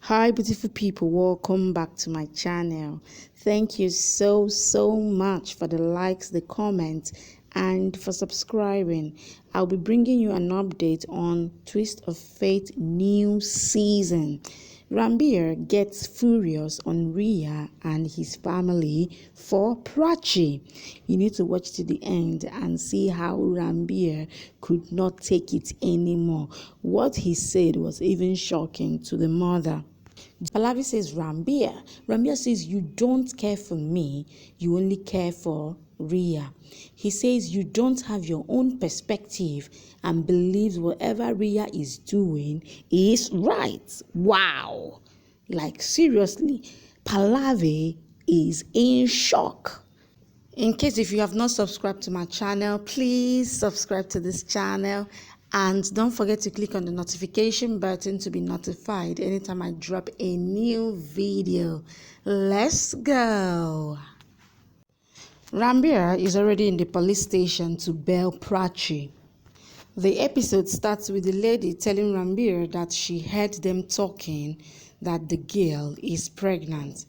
Hi beautiful people, welcome back to my channel. Thank you so much for the likes, the comments, and for subscribing. I'll be bringing you an update on Twist of Fate new season. Ranbir gets furious on Rhea and his family for Prachi. You need to watch to the end and see how Ranbir could not take it anymore. What he said was even shocking to the mother. Pallavi says, Ranbir says, you don't care for me, you only care for Rhea. He says, you don't have your own perspective and believes whatever Rhea is doing is right. Wow. Like, seriously, Pallavi is in shock. In case if you have not subscribed to my channel, please subscribe to this channel. And don't forget to click on the notification button to be notified anytime I drop a new video. Let's go. Ranbir is already in the police station to bail Prachi. The episode starts with the lady telling Ranbir that she heard them talking that the girl is pregnant.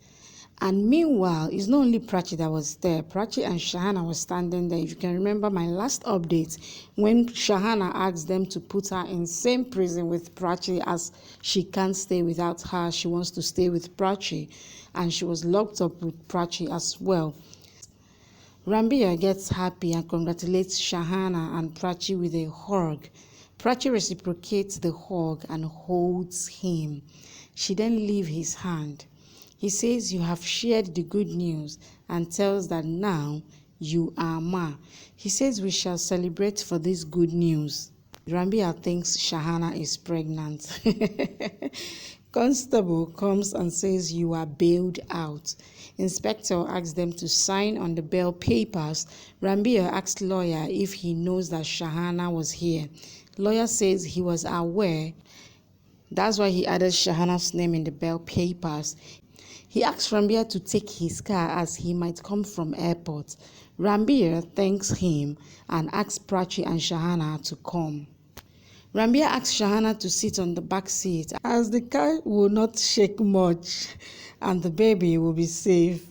And meanwhile, it's not only Prachi that was there. Prachi and Shahana were standing there. If you can remember my last update, when Shahana asked them to put her in same prison with Prachi as she can't stay without her, she wants to stay with Prachi. And she was locked up with Prachi as well. Ranbir gets happy and congratulates Shahana and Prachi with a hug. Prachi reciprocates the hug and holds him. She then leaves his hand. He says, you have shared the good news, and tells that now you are Ma. He says we shall celebrate for this good news. Ranbir thinks Shahana is pregnant. Constable comes and says you are bailed out. Inspector asks them to sign on the bail papers. Ranbir asks lawyer if he knows that Shahana was here. Lawyer says he was aware. That's why he added Shahana's name in the bail papers. He asks Ranbir to take his car as he might come from airport. Ranbir thanks him and asks Prachi and Shahana to come. Ranbir asks Shahana to sit on the back seat as the car will not shake much and the baby will be safe.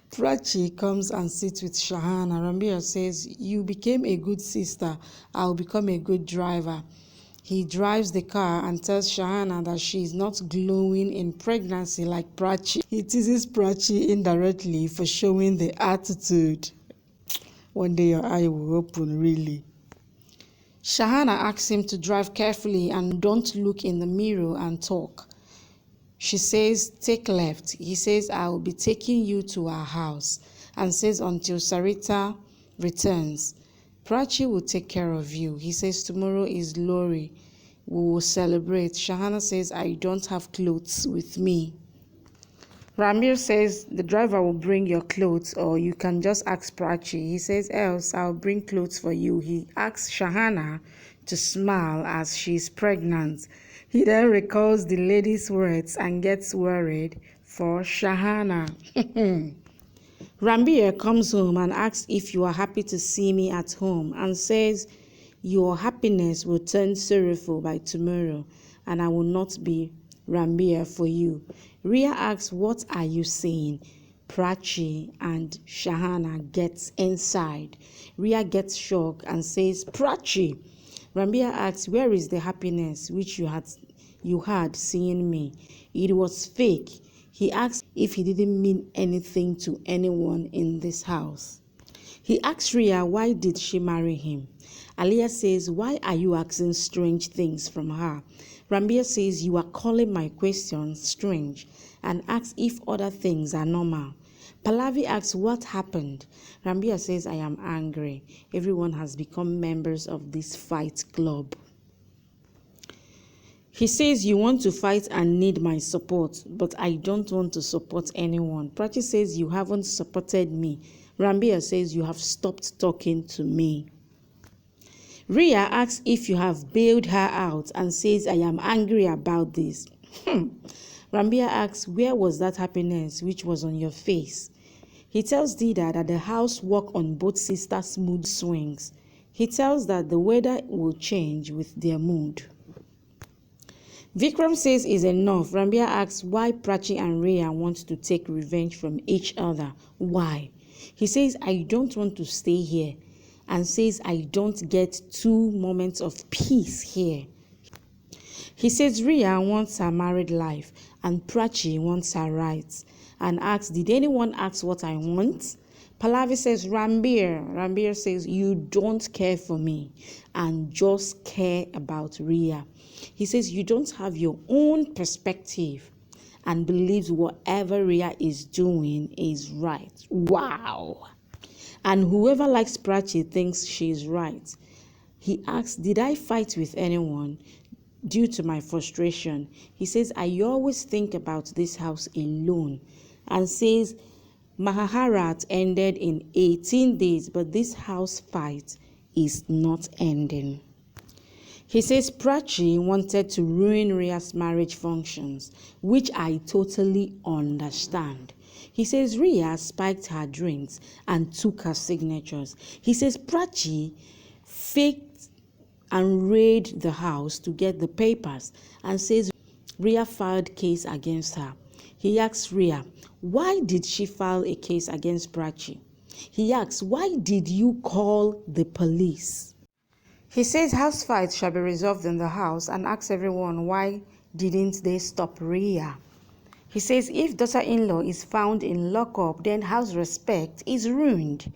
Prachi comes and sits with Shahana. Ranbir says, you became a good sister, I'll become a good driver. He drives the car and tells Shahana that she is not glowing in pregnancy like Prachi. He teases Prachi indirectly for showing the attitude. One day your eye will open, really. Shahana asks him to drive carefully and don't look in the mirror and talk. She says, take left. He says, I will be taking you to our house, and says until Sarita returns. Prachi will take care of you. He says tomorrow is Lori. We will celebrate. Shahana says, I don't have clothes with me. Ranbir says the driver will bring your clothes or you can just ask Prachi. He says, else I'll bring clothes for you. He asks Shahana to smile as she's pregnant. He then recalls the lady's words and gets worried for Shahana. Ranbir comes home and asks if you are happy to see me at home and says, your happiness will turn sorrowful by tomorrow and I will not be Ranbir for you. Rhea asks, what are you saying? Prachi and Shahana gets inside. Rhea gets shocked and says, Prachi. Ranbir asks, where is the happiness which you had seeing me? It was fake. He asks if he didn't mean anything to anyone in this house. He asks Rhea why did she marry him. Aliyah says, why are you asking strange things from her? Ranbir says, you are calling my questions strange and asks if other things are normal. Pallavi asks what happened. Ranbir says, I am angry. Everyone has become members of this fight club. He says, you want to fight and need my support, but I don't want to support anyone. Prachi says, you haven't supported me. Ranbir says, you have stopped talking to me. Rhea asks if you have bailed her out and says, I am angry about this. Ranbir asks, where was that happiness which was on your face? He tells Dida that the house work on both sisters' mood swings. He tells that the weather will change with their mood. Vikram says is enough. Ranbir asks why Prachi and Rhea want to take revenge from each other. Why? He says, I don't want to stay here, and says I don't get 2 moments of peace here. He says Rhea wants her married life and Prachi wants her rights, and asks, did anyone ask what I want? Pallavi says, Ranbir. Ranbir says, you don't care for me and just care about Rhea. He says, you don't have your own perspective and believes whatever Rhea is doing is right. Wow. And whoever likes Prachi thinks she's right. He asks, did I fight with anyone due to my frustration? He says, I always think about this house alone, and says, Mahabharat ended in 18 days, but this house fight is not ending. He says Prachi wanted to ruin Rhea's marriage functions, which I totally understand. He says Rhea spiked her drinks and took her signatures. He says Prachi faked and raided the house to get the papers, and says Rhea filed case against her. He asks Rhea, why did she file a case against Prachi? He asks, why did you call the police? He says house fights shall be resolved in the house, and asks everyone why didn't they stop Rhea. He says if daughter-in-law is found in lockup, then house respect is ruined,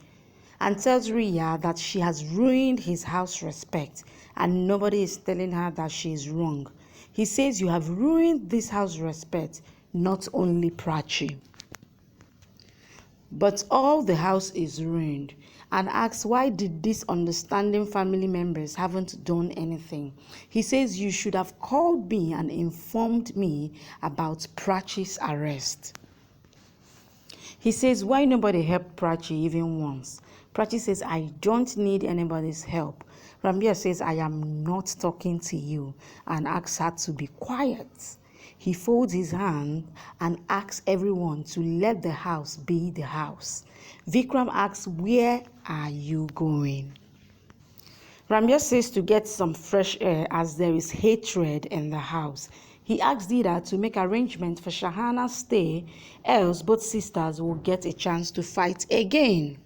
and tells Rhea that she has ruined his house respect and nobody is telling her that she is wrong. He says you have ruined this house respect, not only Prachi, but all the house is ruined, and asks why did these understanding family members haven't done anything. He says you should have called me and informed me about Prachi's arrest. He says why nobody helped Prachi even once. Prachi says I don't need anybody's help. Ranbir says I am not talking to you, and asks her to be quiet. He folds his hand and asks everyone to let the house be the house. Vikram asks, where are you going? Ranbir says to get some fresh air as there is hatred in the house. He asks Dida to make arrangements for Shahana's stay, else both sisters will get a chance to fight again.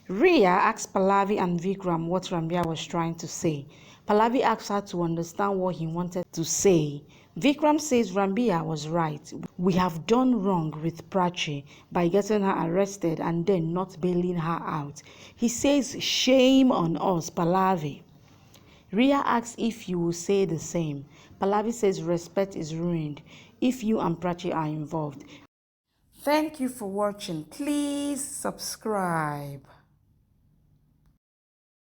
Rhea asks Pallavi and Vikram what Ranbir was trying to say. Pallavi asks her to understand what he wanted to say. Vikram says Ranbir was right. We have done wrong with Prachi by getting her arrested and then not bailing her out. He says shame on us, Pallavi. Rhea asks if you will say the same. Pallavi says respect is ruined if you and Prachi are involved. Thank you for watching. Please subscribe.